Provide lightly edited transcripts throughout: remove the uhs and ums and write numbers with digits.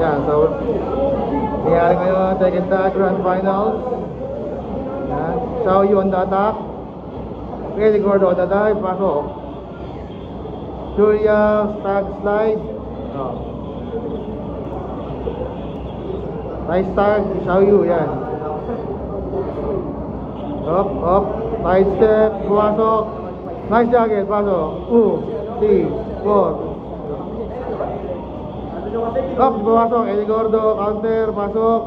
Yan, so nangyari ngayon, second tag, grand finals. Yan, Xiao Yu on the attack. Eddie Gordo on the dive, pasok. Julia, tag slide. Oh. Nice tag, Xiao Yu, yan. Up, side step, pumasok. Nice jacket, pasok. 2, 3, 4. Up, pumasok, Eddie Gordo, counter, pasok.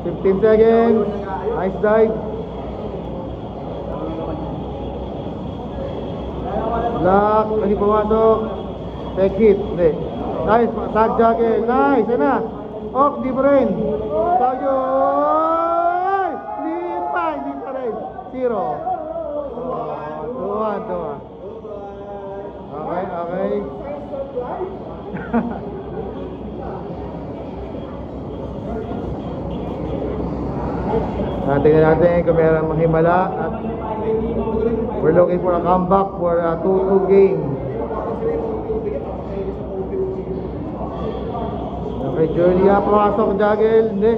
15 seconds. Nice dive. Block, lagi pumasok. Take hit, hindi. Nice, tag jacket, nice, yan na. Up, di pa rin. Tayo! Hindi pa rin. 0. 2-1. Okay. Tingnan natin kung meron mahimala. At we're looking for a comeback for a 2-2 game. Okay, Julia, pumasok, juggle. Hindi.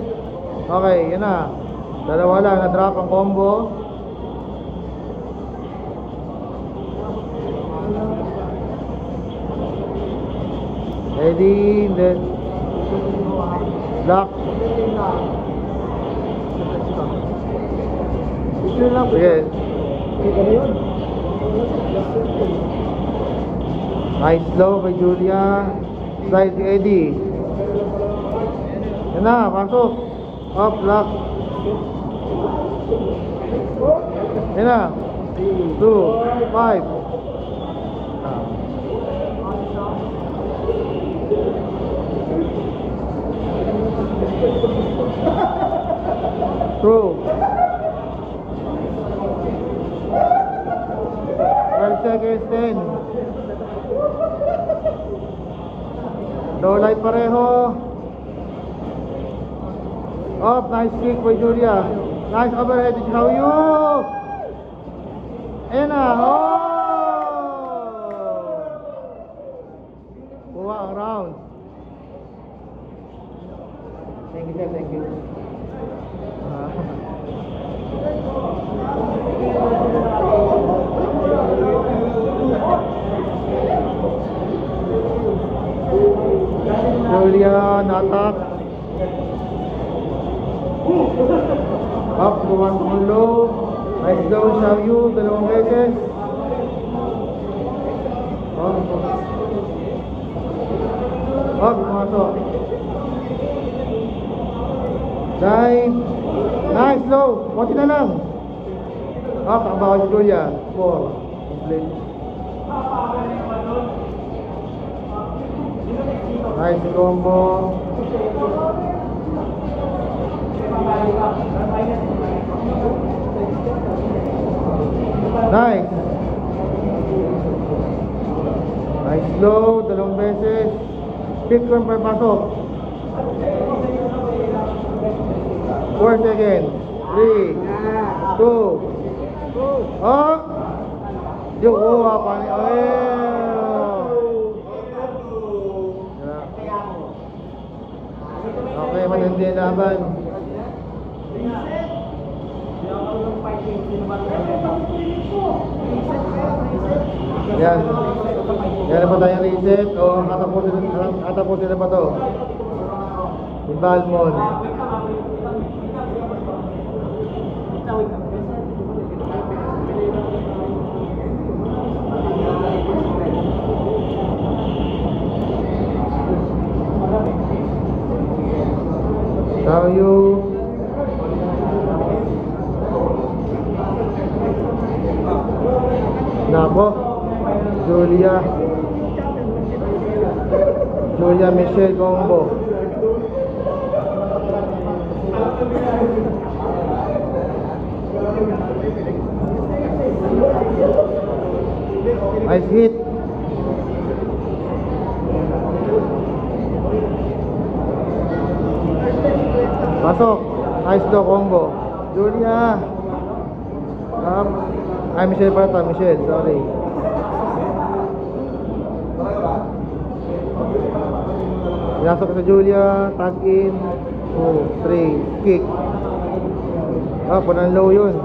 Okay, yun na. Dalawa lang, na-drop ang combo. Ready, then block. Sige. Nice slow by Julia. Slide si Eddie. Yan na, pasok. Up, block. Yan na. 2, 5. Through. 12 seconds, 10. Low light pareho. Up, nice kick by Julia. Nice overhead, Xiao Yu. Ayan na, buwa ang round. Thank you, sir, thank you. Julia, natak. Up, buwan low. Nice down, Xiao Yu, dalawang beses. Up, pumasok. Dive. Nice, low. Konti na lang. Up, ang bawal si Julia. 4. Complete. Nice combo. Nice. Nice slow, dalawang beses. Pick one per pasok. 4 seconds. 3, 2. Oh! Yung uwa pa ni okay, matindi ang laban. Yan. Yan na ba tayong reset? O katapusin na ba ito? Balmon. Xiao Yu. Nako. Julia Michelle combo. Nice hit. Pasok. Nice do combo. Julia. Ay, Michelle pala. Michelle, sorry. Pinasok sa Julia, tag in. 2, 3, kick. Ah, punang low yun.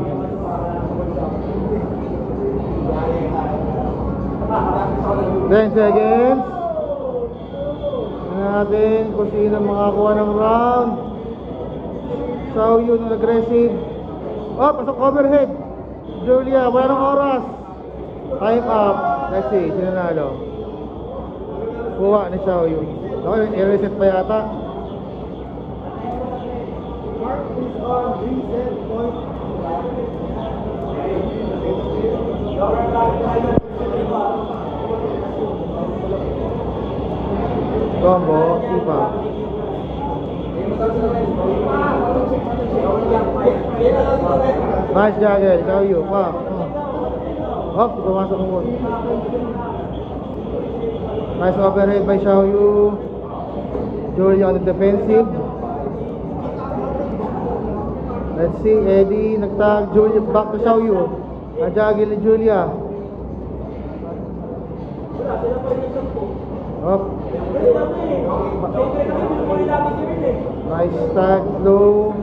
Ten seconds. Tingnan natin kung sino makakuha ng round. Xiao Yun aggressive. Oh, pasok overhead. Julia, wala ng oras. Time up. Let's see, sino nalo? Kuha ni Xiao Yun. Okay, i-reset pa yata. Mark is on reset point. Combo, sipa. Nice jagger, Xiao Yun. Pa. Hop, pumasok mo. Nice overhead by Xiao Yun. Julia on the defensive. Let's see, Eddie, nagtag, Julia, back to Xiao Yun. Najagil ni Julia. Up. Nice tag, low.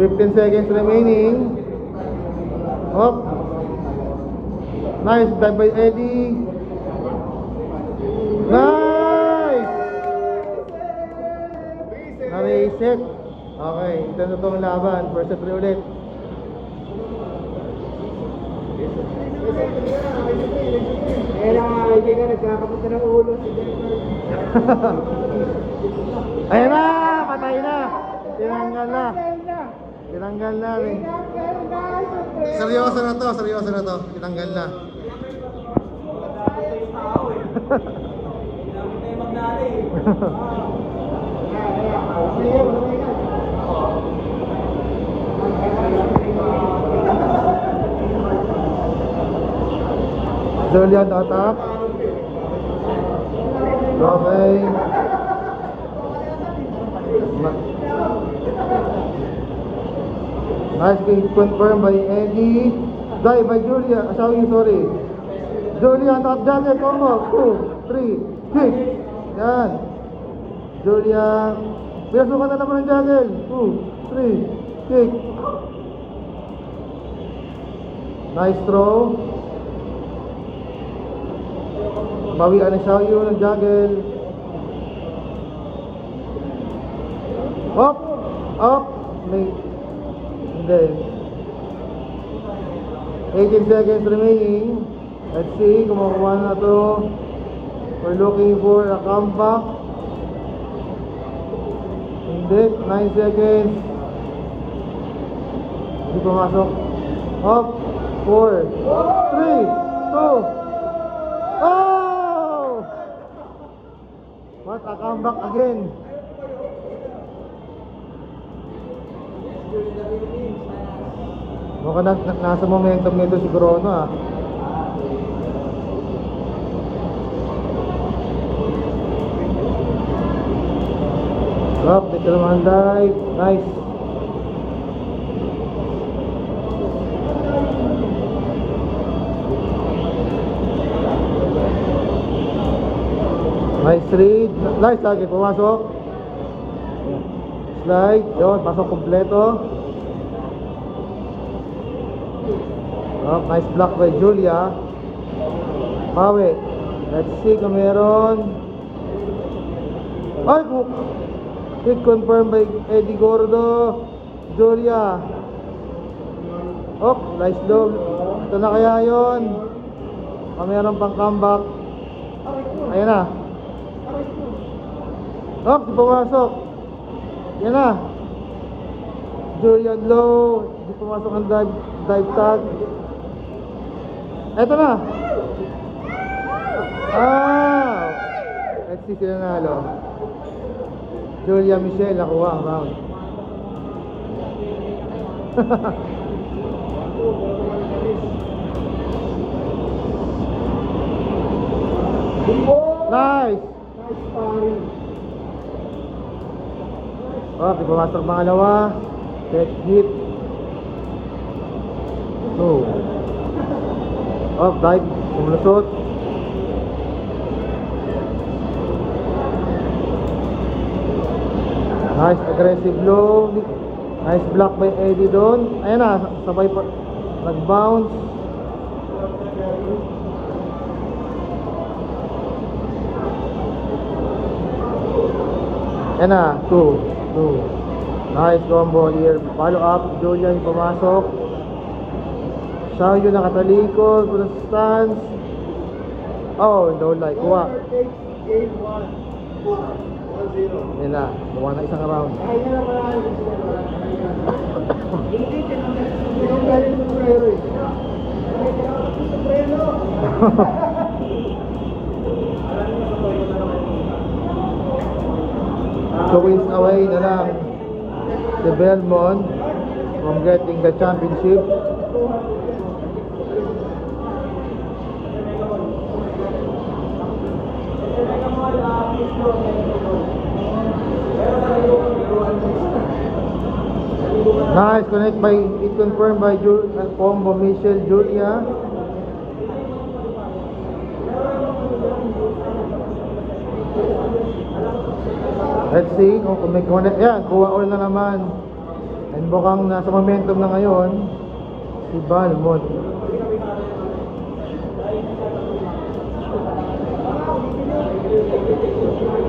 15 seconds remaining. Up. Nice dive by Eddie. Nice! Na-reset. Okay, ito na itong laban. First set ulit. Kaya lang mga kaibigan, nagkakapunta ng ulo si Jennifer. Ayan na! Patay na! Tinanggal na! Tinanggal na rin. Seryoso na to, seryoso na to. Tinanggal na. Julian attack. Okay. Nice kick confirmed by Eddie. Dive by Julia. Xiao Yun, sorry. Julia top jagger combo. 2, 3, kick. Yan. Julia. Pinasukan na naman ng jagger. 2, 3, kick. Nice throw. Bawian ni Xiao Yun ng jagger. Up! Up! May... Hindi. 18 seconds remaining. Let's see kung makuha na to. We're looking for a comeback. Hindi. 9 seconds. Hindi pumasok. Up! 4, 3, 2, oh! What a comeback again. Mukhang nasa momentum nito si Corona ah. Up, dito naman dive. Nice. Nice read. Nice lagi, pumasok. Slide. Yun, pasok kompleto. Oh, nice block by Julia. Pawi. Let's see kung meron. Ay, kick confirmed by Eddie Gordo. Julia. Oh, nice low. Ito na kaya yun. Kung meron pang comeback. Ayan na. Oh, di pumasok. Yan na. Julian low. Di pumasok ang dive tag. Eto na. Ah! Let's see sila nalo. Julia Michelle nakuha ang round. Nice! Nice sparring. Oh, di pumasok pangalawa. Set hit. 2. Oh, dive. Kumulusot. Nice aggressive low. Nice block by Eddie doon. Ayan na, sabay pa. Nag-bounce. Ayan na, 2. Nice combo here. Follow up. Julian pumasok. Xiaoyu nakatalikod. Puro stance. Oh, don't like. Kuha. Game 1. 1-0. Ayan na, kuha na isang round. Ay, na lang pala. Hindi, tinong galing sa sombrero eh. Ay, tinong sa sombrero. Two wins away na lang si Belmont from getting the championship. Nice connect by it confirmed by combo Michelle Julia. Let's see kung may connect. Yan, kuha all na naman. And mukhang nasa momentum na ngayon si Belmont.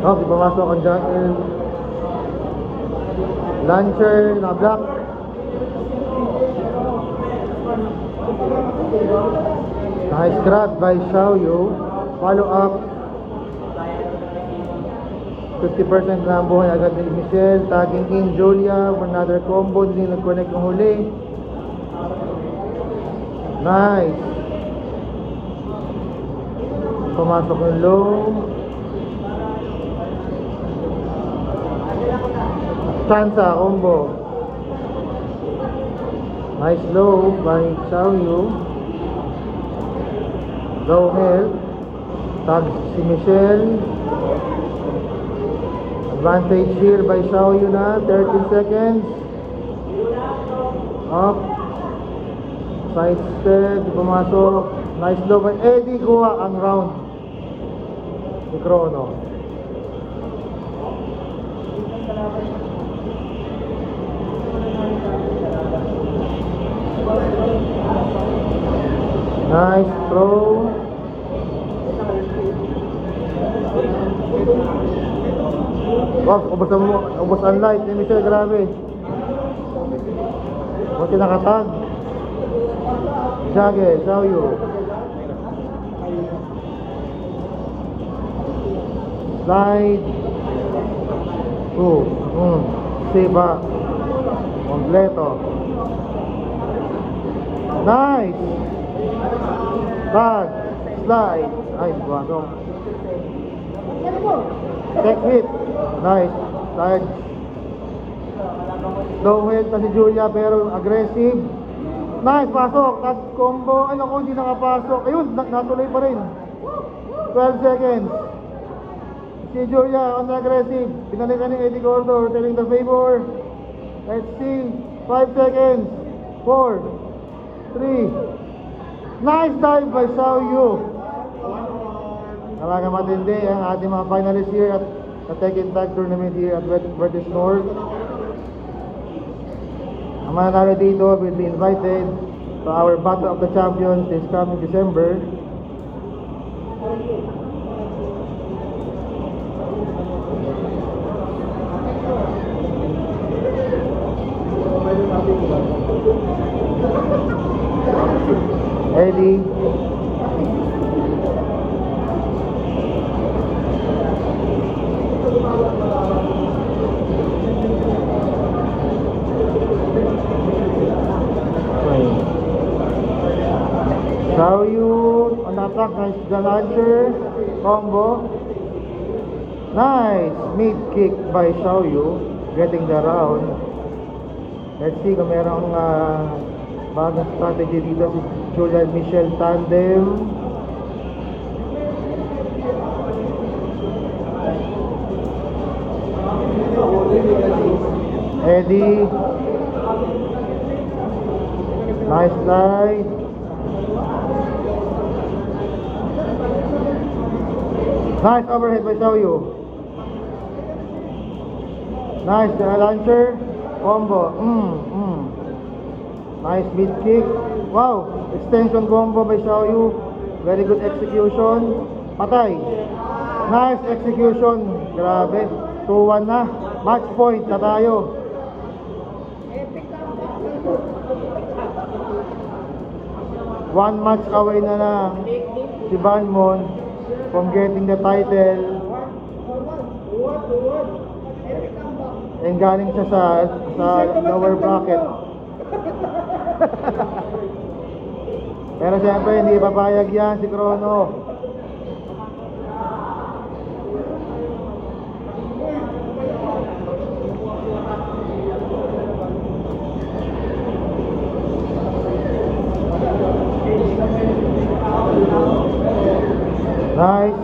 Oh, ipamasok ang jungle. Launcher, na-block. Nice grab by Xiaoyu. Follow up. 50% na ang buhay agad ni Michelle. Tagging in Julia for another combo. Hindi nag-connect yung huli. Nice. Pumasok yung low. Chansa combo. Nice low by Xiaoyu. Low health. Tag si Michelle. Advantage here by Xiaoyu na. 13 seconds. Up. Side step. Pumasok. Nice low by Eddie. Kuha ang round. Si Chrono. Nice throw. Wow, ubos ang light ni Michelle, grabe. Buti nakatag. Jage, Xiaoyu. Slide. Siba. Kompleto. Nice. Tag. Slide. Ay, buwasok. Tech hit. Nice. Slide. Low health na si Julia pero aggressive. Nice. Pasok. Tag combo. Ay, naku, hindi nakapasok. Ayun, natuloy pa rin. 12 seconds. Si Julia on the aggressive. Pinalikan ni Eddie Gordo. Telling the favor. Let's see. 5 seconds. 4. 3. Nice dive by Xiaoyu. Talaga matindi ang ating mga finalists here at the Tekken Tag Tournament here at British North. Ang mananalo dito will be invited to our Battle of the Champions this coming December. Eddie. Xiaoyu on attack, nice launcher combo. Nice mid kick by Xiaoyu, getting the round. Let's see kung merong bagong strategy dito si Julia and Michelle tandem. Eddie. Nice slide. Nice overhead by Xiaoyu. Nice, launcher. Combo. Nice mid kick. Wow, extension combo by Xiaoyu. Very good execution. Patay. Nice execution. Grabe. 2-1 na. Match point na tayo. One match away na lang si Banmon from getting the title. And galing siya sa lower bracket. Pero siyempre hindi papayag yan si Chrono. Nice.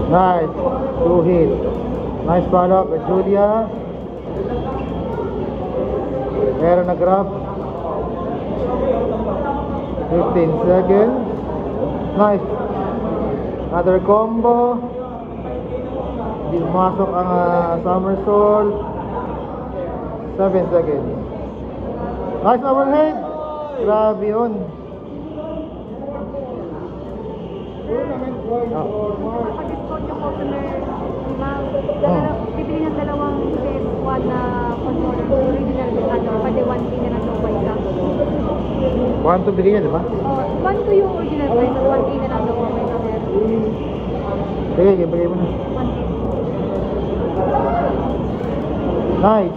Nice. Two hit. Nice follow up with Julia. Pero nag-grab. 15 seconds. Nice. Another combo. Hindi pumasok ang somersault. 7 seconds. Nice overhead. Grabe yun. Pag-discount yung customer, bibili ng dalawang PS1 na controller, original pwede 1K na lang no white lang. 1 to bigyan, di ba? 1 to yung original price, 1K na lang no white lang. Sige, bigay mo na. 1K. Nice.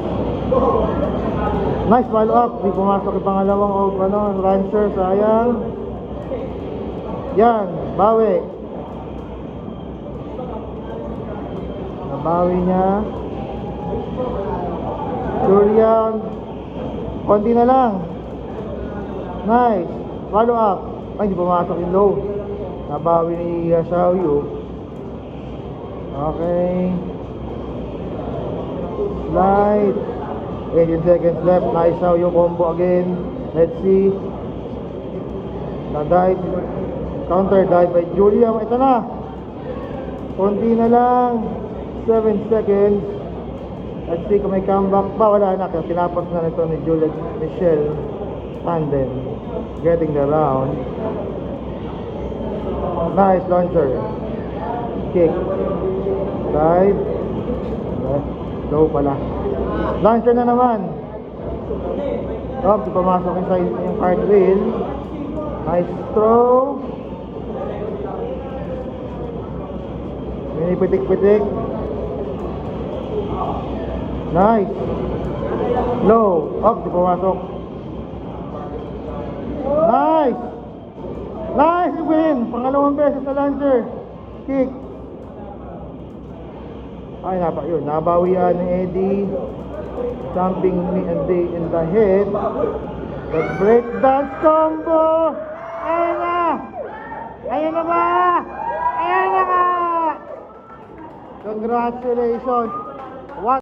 Nice follow up. Di pumasok yung pangalawang rancher. Sayang. Yan. Bawi. Nabawi niya. Julian. Konti na lang. Nice. Follow up. Ay, di pumasok yung low. Nabawi ni Xiaoyu. Okay. Slide. 18 seconds left. Nice Xiaoyu combo again. Let's see. Na-dive. Counter dive by Julia. Ito na. Konti na lang. 7 seconds. Let's see kung may comeback pa. Wala na. Tinapos na nito ni Julia Michelle Tandem. Getting the round. Nice launcher. Kick. Dive. Low pala. Launcher na naman. Top, pumasok yung cartwheel. Nice throw. Mini pitik-pitik. Nice. Low. Up, di pumasok. Nice. Nice win. Pangalawang beses na launcher. Kick. Ay, yun. Nabawian ni Eddie. Jumping in the head. The breakdance combo. Ayan na. Ayan na ba? Ayan na ba? Congratulations.